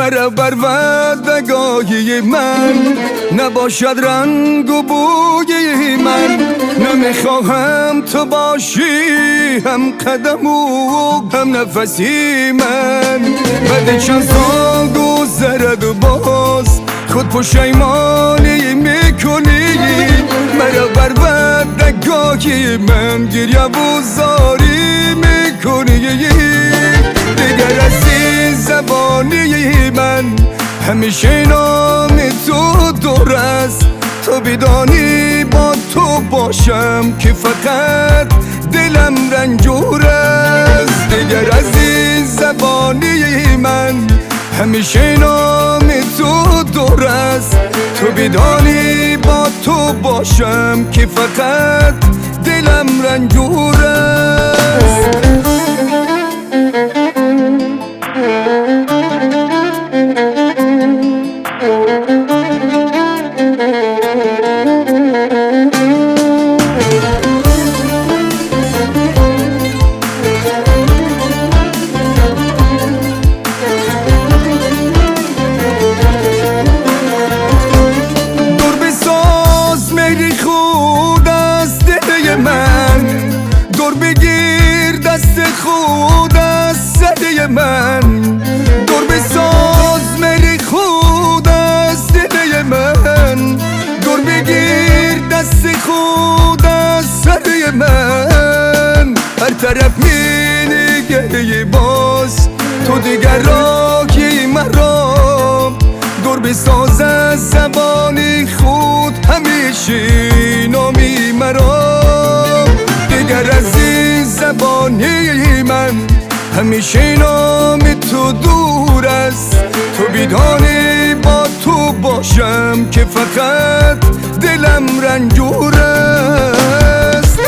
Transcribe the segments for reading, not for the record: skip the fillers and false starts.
مرا پروردگاری من نباشد رنگ و بوی من. نمیخواهم تو باشی هم قدم و هم نفسی من. بعد چند سال گذرد و باز خود پشیمانی میکنی. مرا پروردگاری من گریه و زاری میکنی. دیگر از این زبانی من همیشه نام تو دور است. تو بدانی با تو باشم که فقط دلم رنجور است. دیگر از این زبانی من همیشه نام تو دور است. تو بدانی با تو باشم که فقط دلم رنجور است. خود از سده من دور بساز میری. خود از دل من دور بگیر دست خود از سده من. هر طرف می نگه باز تو دیگر راهی مرا. دور بساز از زبان خود همیشه نامی مرا. دیگر از این زبانی من همیشه نام تو دور است. تو بدانی با تو باشم که فقط دلم رنجور است.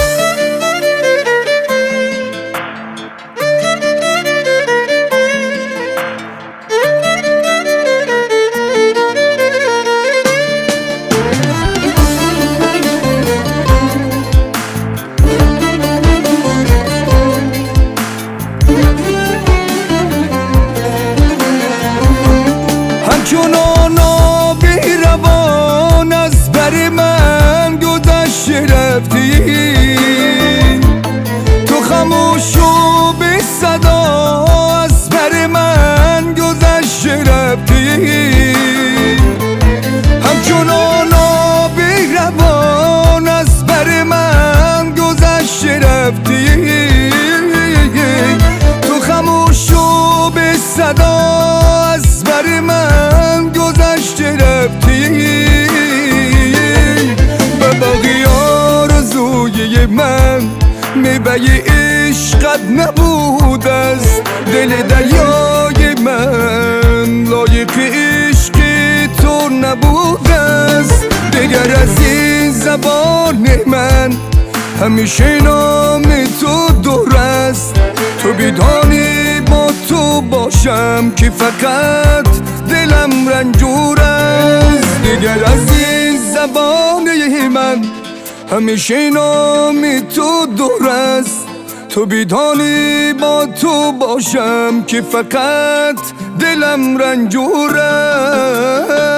همچنان آبی روان از بر من گذشت رفتی. تو خاموش و بی صدا از بر من گذشت رفتی. همچنان آبی روان از بر من گذشت رفتی. تو خاموش و بی صدا از بر من گذشت رفتی. به باقی آرزوی من میوه عشقت نبود است. دل دریای من لایق عشق تو نبود است. دیگر از این زبان من همیشه نام تو دور است. تو بدانی با تو باشم که فقط دلم رنجور است. دیگر از این زبان من همیشه نام تو دور است. تو بدانی با تو باشم که فقط دلم رنجور است.